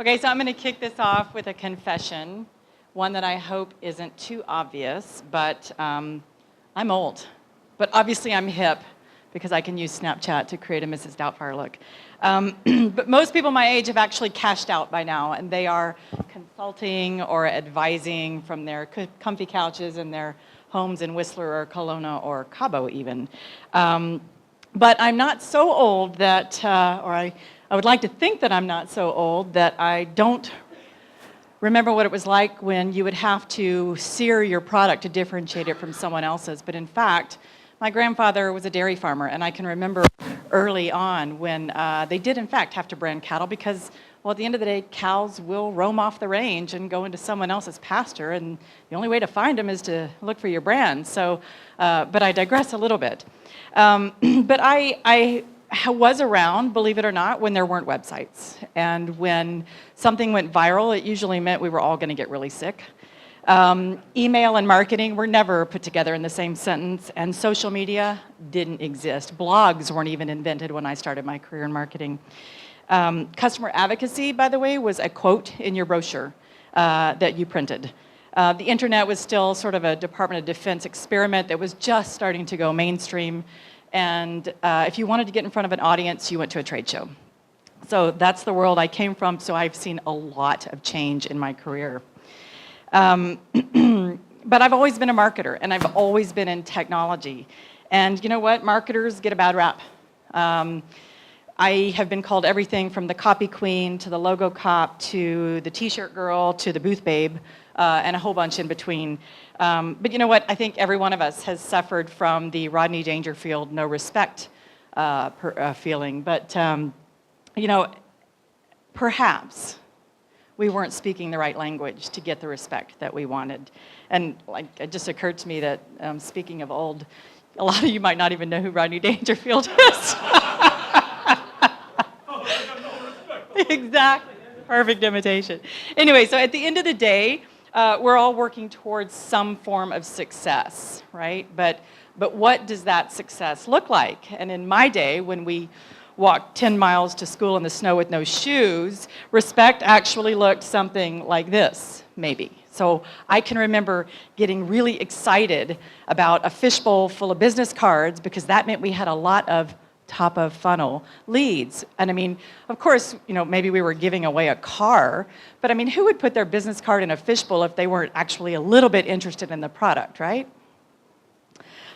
Okay, so I'm going to kick this off with a confession, one that I hope isn't too obvious, but I'm old. But obviously I'm hip because I can use Snapchat to create a Mrs. Doubtfire look. But most people my age have actually cashed out by now, and they are consulting or advising from their comfy couches in their homes in Whistler or Kelowna or Cabo even. But I'm not so old that, or I would like to think that I'm not so old that I don't remember what it was like when you would have to sear your product to differentiate it from someone else's. But in fact, my grandfather was a dairy farmer, and I can remember early on when they did in fact have to brand cattle because, well, at the end of the day, cows will roam off the range and go into someone else's pasture, and the only way to find them is to look for your brand. So, but I digress a little bit. But I was around, believe it or not, when there weren't websites. And when something went viral, it usually meant we were all going to get really sick. Email and marketing were never put together in the same sentence, and social media didn't exist. Blogs weren't even invented when I started my career in marketing. Customer advocacy, by the way, was a quote in your brochure that you printed. The internet was still sort of a Department of Defense experiment that was just starting to go mainstream. And if you wanted to get in front of an audience, you went to a trade show. So that's the world I came from, so I've seen a lot of change in my career. But I've always been a marketer, and I've always been in technology. And you know what? Marketers get a bad rap. I have been called everything from the copy queen to the logo cop to the t-shirt girl to the booth babe, and a whole bunch in between. But you know what? I think every one of us has suffered from the Rodney Dangerfield no respect feeling. But you know, perhaps we weren't speaking the right language to get the respect that we wanted. And like, it just occurred to me that speaking of old, a lot of you might not even know who Rodney Dangerfield is. Exactly. Perfect imitation. Anyway, so at the end of the day, we're all working towards some form of success, right? But what does that success look like? And in my day, when we walked 10 miles to school in the snow with no shoes, respect actually looked something like this, maybe. So I can remember getting really excited about a fishbowl full of business cards because that meant we had a lot of top of funnel leads. And I mean, of course, you know, maybe we were giving away a car, but I mean, who would put their business card in a fishbowl if they weren't actually a little bit interested in the product, right?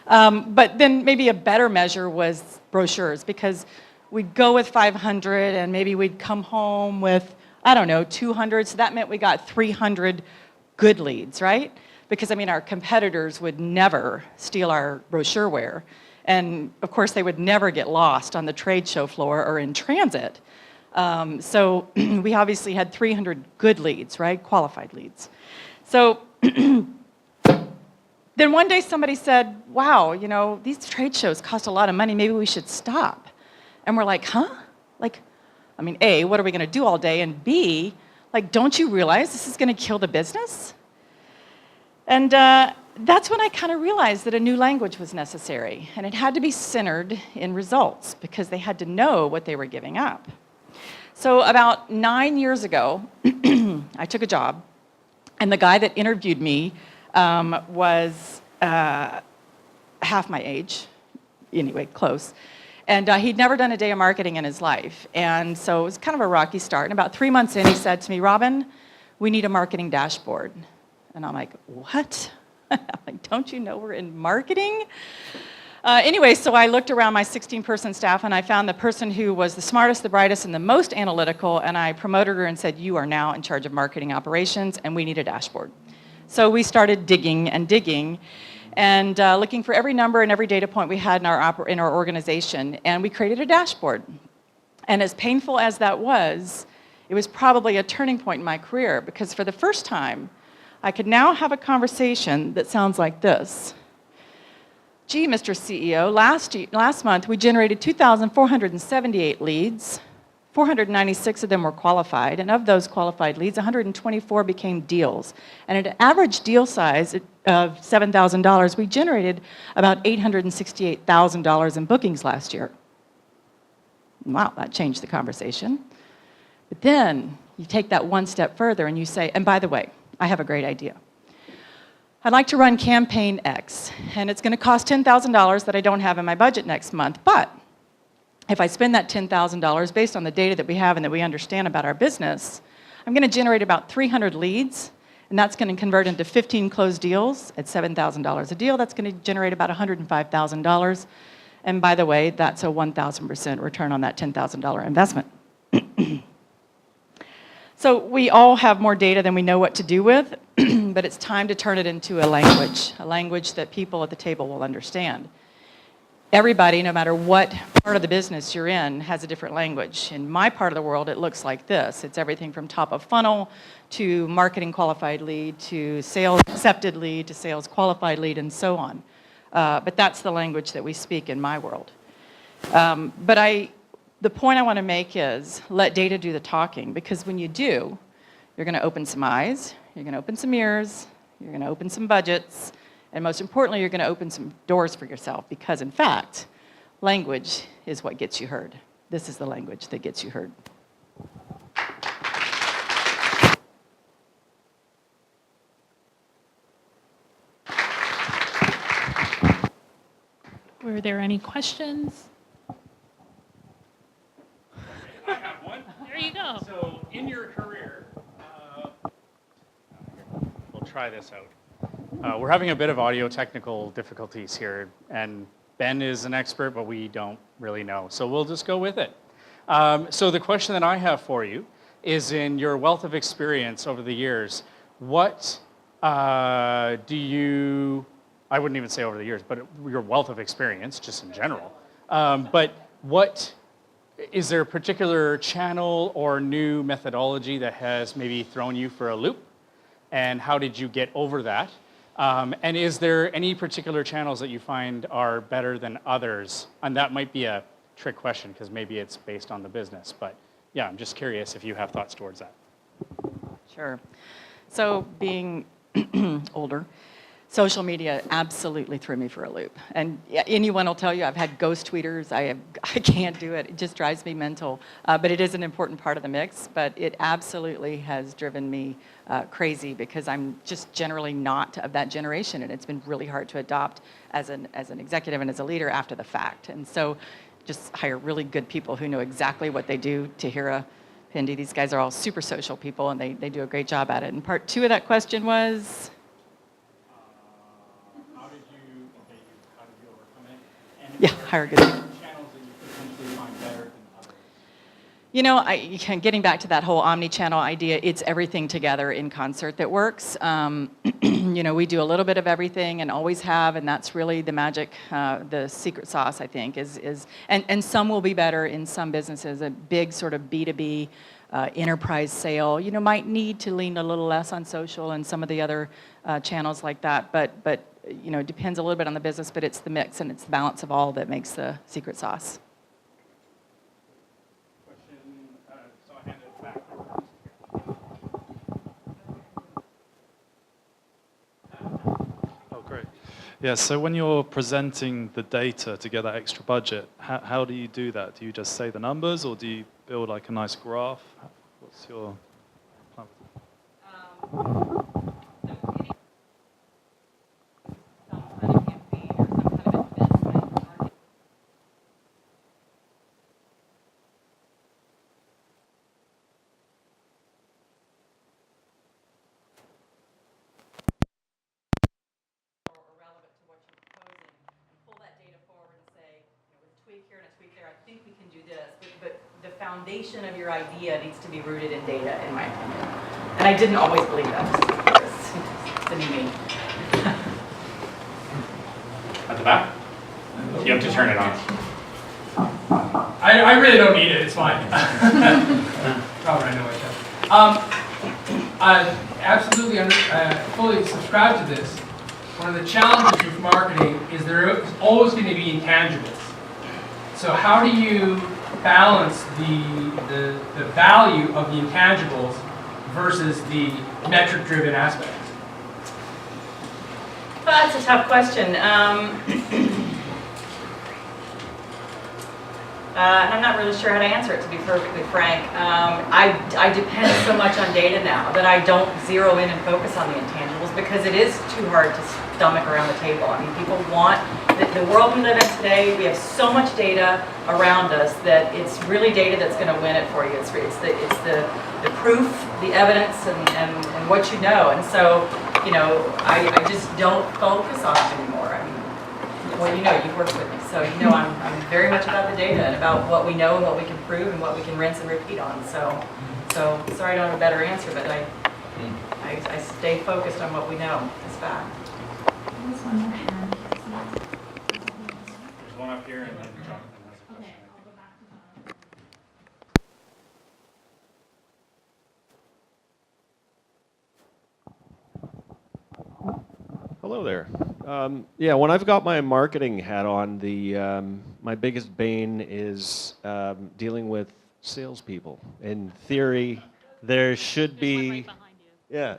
But then maybe a better measure was brochures, because we'd go with 500 and maybe we'd come home with, I don't know, 200. So that meant we got 300 good leads, right? Because I mean, our competitors would never steal our brochureware. And of course, they would never get lost on the trade show floor or in transit. So we obviously had 300 good leads, right? Qualified leads. So then one day somebody said, wow, you know, these trade shows cost a lot of money. Maybe we should stop. And we're like, huh? Like, I mean, A, what are we going to do all day? And B, like, don't you realize this is going to kill the business? And that's when I kind of realized that a new language was necessary, and it had to be centered in results because they had to know what they were giving up. So about 9 years ago, I took a job, and the guy that interviewed me was half my age, anyway, close. And he'd never done a day of marketing in his life. And so it was kind of a rocky start. And about 3 months in, he said to me, Robin, we need a marketing dashboard. And I'm like, what? I'm like, don't you know we're in marketing? Anyway, so I looked around my 16-person staff, and I found the person who was the smartest, the brightest, and the most analytical, and I promoted her and said, you are now in charge of marketing operations, and we need a dashboard. So we started digging and digging, and looking for every number and every data point we had in our organization, and we created a dashboard. And as painful as that was, it was probably a turning point in my career, because for the first time, I could now have a conversation that sounds like this. Gee, Mr. CEO, last month we generated 2,478 leads. 496 of them were qualified, and of those qualified leads, 124 became deals. And at an average deal size of $7,000, we generated about $868,000 in bookings last year. Wow, that changed the conversation. But then you take that one step further and you say, and by the way, I have a great idea. I'd like to run campaign X, and it's going to cost $10,000 that I don't have in my budget next month, but if I spend that $10,000 based on the data that we have and that we understand about our business, I'm going to generate about 300 leads, and that's going to convert into 15 closed deals at $7,000 a deal. That's going to generate about $105,000. And by the way, that's a 1,000% return on that $10,000 investment. So we all have more data than we know what to do with, but it's time to turn it into a language that people at the table will understand. Everybody, no matter what part of the business you're in, has a different language. In my part of the world, it looks like this. It's everything from top of funnel to marketing qualified lead to sales accepted lead to sales qualified lead and so on. But that's the language that we speak in my world. The point I want to make is let data do the talking, because when you do, you're going to open some eyes, you're going to open some ears, you're going to open some budgets, and most importantly, you're going to open some doors for yourself, because in fact, language is what gets you heard. This is the language that gets you heard. Were there any questions? I have one. There you go. So, in your career, we'll try this out. We're having a bit of audio technical difficulties here, and Ben is an expert, but we don't really know. So we'll just go with it. So the question that I have for you is, in your wealth of experience over the years, what do you, I wouldn't even say over the years, but your wealth of experience, just in general, but what, is there a particular channel or new methodology that has maybe thrown you for a loop? And how did you get over that? And is there any particular channels that you find are better than others? And that might be a trick question, because maybe it's based on the business. But yeah, I'm just curious if you have thoughts towards that. Sure. So being older, social media absolutely threw me for a loop. And anyone will tell you I've had ghost tweeters. I can't do it. It just drives me mental. But it is an important part of the mix. But it absolutely has driven me crazy, because I'm just generally not of that generation. And it's been really hard to adopt as an executive and as a leader after the fact. And so just hire really good people who know exactly what they do. Tahira, Pindi, these guys are all super social people, and they do a great job at it. And part two of that question was? Yeah, hire good people. Channels that you potentially find better than others? You know, getting back to that whole omni-channel idea, it's everything together in concert that works. You know, we do a little bit of everything and always have, and that's really the magic, the secret sauce, I think, and some will be better in some businesses. A big sort of B2B enterprise sale, you know, might need to lean a little less on social and some of the other channels like that, but you know, it depends a little bit on the business, but it's the mix and it's the balance of all that makes the secret sauce. Question, so I hand it back. Oh, great. Yeah, so when you're presenting the data to get that extra budget, how do you do that? Do you just say the numbers, or do you build like a nice graph? What's your plan? Foundation of your idea needs to be rooted in data, in my opinion. And I didn't always believe that. It's the new me. At the back? You have to turn it on. I really don't need it. It's fine. Robert, I know I can. Absolutely, fully subscribe to this. One of the challenges with marketing is there is always going to be intangibles. So how do you balance the value of the intangibles versus the metric-driven aspects? Well, that's a tough question. And I'm not really sure how to answer it, to be perfectly frank. I depend so much on data now that I don't zero in and focus on the intangibles because it is too hard to stomach around the table. I mean, people want, the world we live in today, we have so much data around us that it's really data that's going to win it for you. It's the proof, the evidence, and what you know. And so, I just don't focus on it anymore. I mean, well, you've worked with me, so I'm very much about the data and about what we know and what we can prove and what we can rinse and repeat on. So sorry I don't have a better answer, but I stay focused on what we know as fact. There's one more hand. There's one up here and then Jonathan has a question. I'll go back to Jonathan. Hello there. Yeah, when I've got my marketing hat on, my biggest bane is dealing with salespeople. In theory, there should be, yeah.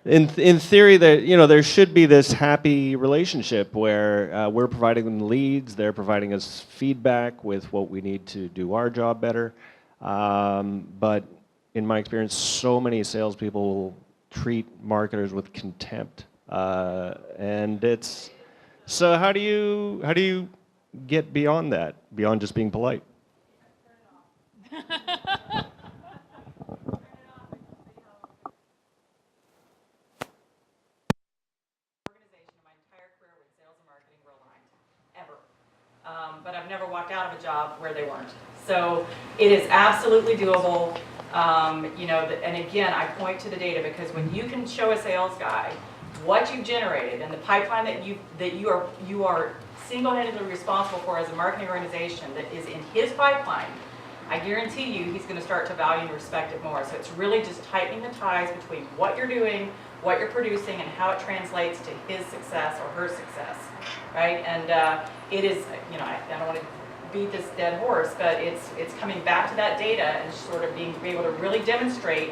In theory, there should be this happy relationship where we're providing them leads, they're providing us feedback with what we need to do our job better. But in my experience, so many salespeople treat marketers with contempt. And it's, so how do you get beyond that, beyond just being polite? But I've never walked out of a job where they weren't. So it is absolutely doable. And again, I point to the data because when you can show a sales guy what you've generated and the pipeline that you are single-handedly responsible for as a marketing organization that is in his pipeline, I guarantee you he's going to start to value and respect it more. So it's really just tightening the ties between what you're doing, what you're producing, and how it translates to his success or her success, right? And it is, I don't want to beat this dead horse, but it's coming back to that data and sort of being able to really demonstrate,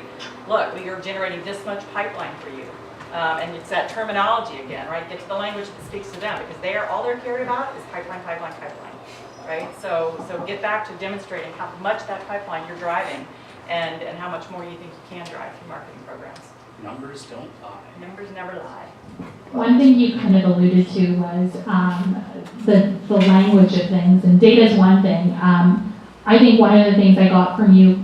look, we are generating this much pipeline for you. And it's that terminology again, right? Get to the language that speaks to them because all they're cared about is pipeline, pipeline, pipeline, right? So get back to demonstrating how much that pipeline you're driving and how much more you think you can drive through marketing programs. Numbers don't lie. Numbers never lie. One thing you kind of alluded to was the language of things, and data is one thing. I think one of the things I got from you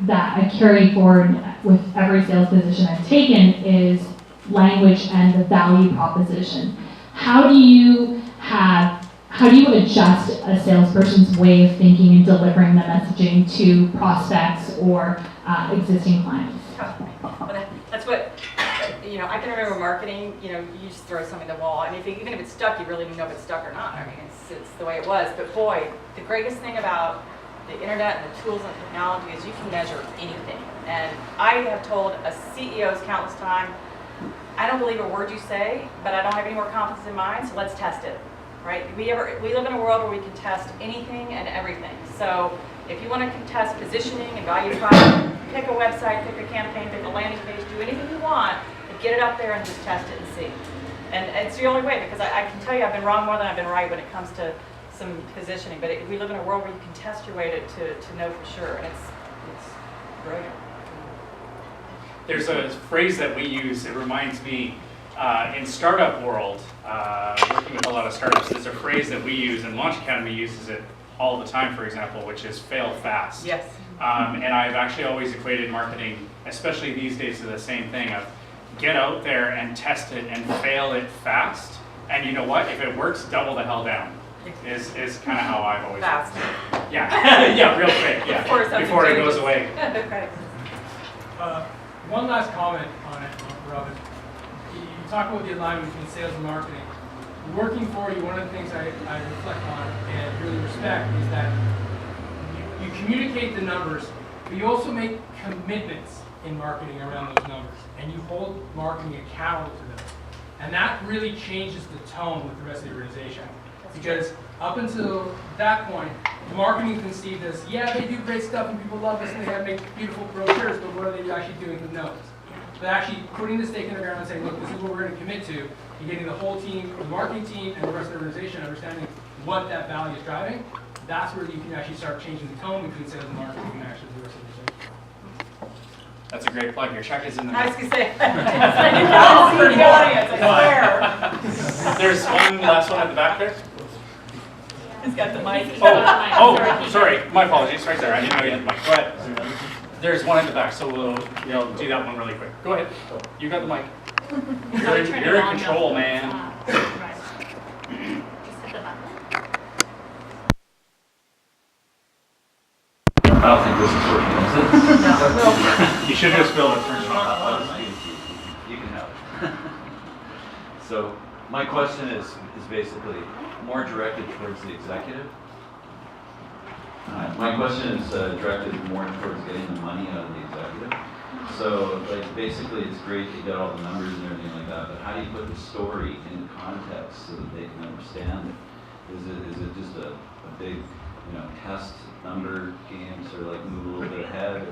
that I carry forward with every sales position I've taken is language and the value proposition. How do you adjust a salesperson's way of thinking and delivering the messaging to prospects or existing clients? Well, that's what, I can remember marketing, you just throw something at the wall. And even if it's stuck, you really don't know if it's stuck or not. I mean, it's the way it was. But boy, the greatest thing about the internet and the tools and technology is you can measure anything. And I have told CEOs countless times, I don't believe a word you say, but I don't have any more confidence in mine, so let's test it, right? We live in a world where we can test anything and everything. So if you want to test positioning and value prop, pick a website, pick a campaign, pick a landing page, do anything you want, but get it up there and just test it and see. And it's the only way, because I can tell you I've been wrong more than I've been right when it comes to some positioning, but we live in a world where you can test your way to know for sure, and it's brilliant. There's a phrase that we use, it reminds me, in startup world, working with a lot of startups, there's a phrase that we use, and Launch Academy uses it all the time, for example, which is fail fast. Yes. And I've actually always equated marketing, especially these days, to the same thing of get out there and test it and fail it fast. And you know what? If it works, double the hell down. Is kind of how I've always Fast. Yeah, yeah, real quick, yeah, before it goes away. Okay. One last comment on it, Robin. You talk about the alignment between sales and marketing. Working for you, one of the things I reflect on and really respect is that you communicate the numbers, but you also make commitments in marketing around those numbers, and you hold marketing accountable to them. And that really changes the tone with the rest of the organization. Because up until that point, marketing conceived as, yeah, they do great stuff and people love us and they make beautiful brochures, but what are they actually doing with notes? But actually putting the stake in the ground and saying, look, this is what we're going to commit to, and getting the whole team, the marketing team, and the rest of the organization understanding what that value is driving, that's where you can actually start changing the tone between sales and marketing and actually do something. That's a great plug. Your check is in the I was mail. going to say, I didn't know see the audience, I swear. There's one last one at the back there. He's got the mic. Oh, sorry. My apologies. Right there. I didn't know you had the mic. Go ahead. There's one at the back, so we'll do that one really quick. Go ahead. You got the mic. You're in control, man. I don't think this is working, is it? You should just build it first. I'll just give it to you. You can have it. So my question is basically more directed towards the executive. My question is directed more towards getting the money out of the executive. So like basically it's great to get all the numbers and everything like that, but how do you put the story into context so that they can understand it? Is it just a big test number game, sort of like move a little bit ahead?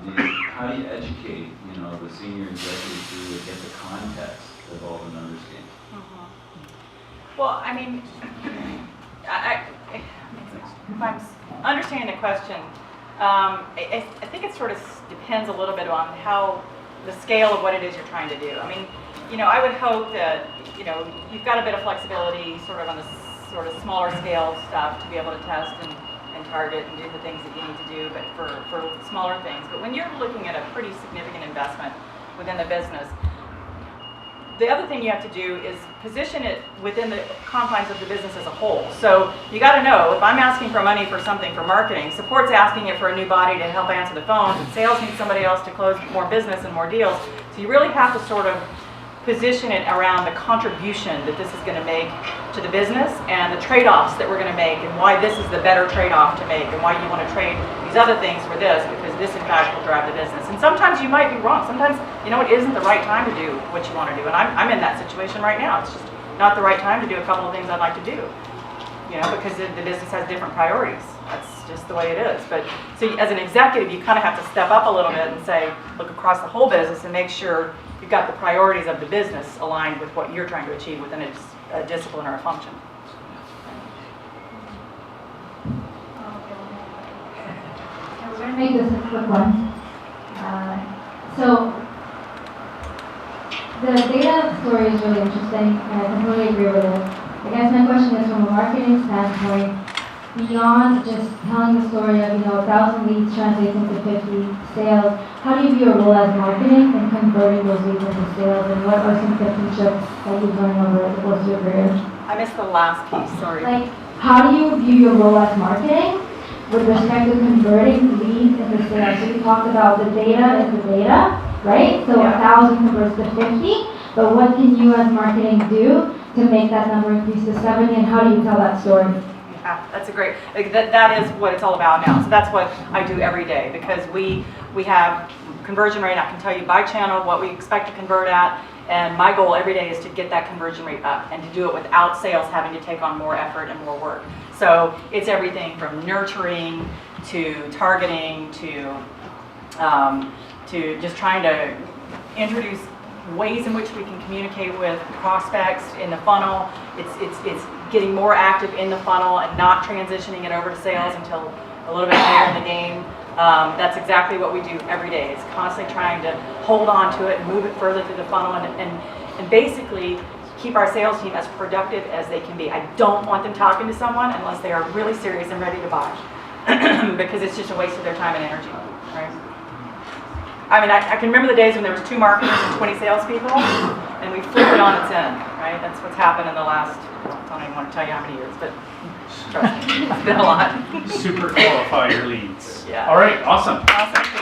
How do you educate, the senior executives to get the context of all the numbers games? Well, I mean, if I'm understanding the question, I think it sort of depends a little bit on how the scale of what it is you're trying to do. I mean, I would hope that, you've got a bit of flexibility sort of on the sort of smaller scale stuff to be able to test and target and do the things that you need to do, but for smaller things. But when you're looking at a pretty significant investment within the business, the other thing you have to do is position it within the confines of the business as a whole. So you got to know, if I'm asking for money for something for marketing, support's asking it for a new body to help answer the phones, and sales needs somebody else to close more business and more deals. So you really have to sort of position it around the contribution that this is going to make to the business and the trade-offs that we're going to make and why this is the better trade-off to make and why you want to trade these other things for this, because this in fact will drive the business. And sometimes you might be wrong. Sometimes, it isn't the right time to do what you want to do. And I'm in that situation right now. It's just not the right time to do a couple of things I'd like to do, because the business has different priorities. That's just the way it is. But so as an executive, you kind of have to step up a little bit and say, look across the whole business and make sure you've got the priorities of the business aligned with what you're trying to achieve within a discipline or a function. We're going to make this a quick one. So the data story is really interesting, and I completely agree with it. I guess my question is, from a marketing standpoint, beyond just telling the story of 1,000 leads translates into 50 sales, how do you view your role as marketing and converting those leads into sales, and what are some tips and tricks that you've learned over the course of your career? I missed the last piece, sorry. Like, how do you view your role as marketing with respect to converting leads into sales? So you talked about the data is the data, right? So 1,000 converts to 50, but what can you as marketing do to make that number increase to 70, and how do you tell that story? Yeah, that's a great, that is what it's all about now. So that's what I do every day, because we have conversion rate. I can tell you by channel what we expect to convert at, and my goal every day is to get that conversion rate up and to do it without sales having to take on more effort and more work. So it's everything from nurturing to targeting to just trying to introduce ways in which we can communicate with prospects in the funnel. It's getting more active in the funnel and not transitioning it over to sales until a little bit later in the game. That's exactly what we do every day. It's constantly trying to hold on to it, move it further through the funnel, and basically keep our sales team as productive as they can be. I don't want them talking to someone unless they are really serious and ready to buy, because it's just a waste of their time and energy, right? I mean, I can remember the days when there was 2 marketers and 20 salespeople, and we flipped it on its end, right? That's what's happened in the last, I don't even want to tell you how many years, but trust me, it's been a lot. Super qualify your leads. Yeah. All right, awesome. Awesome.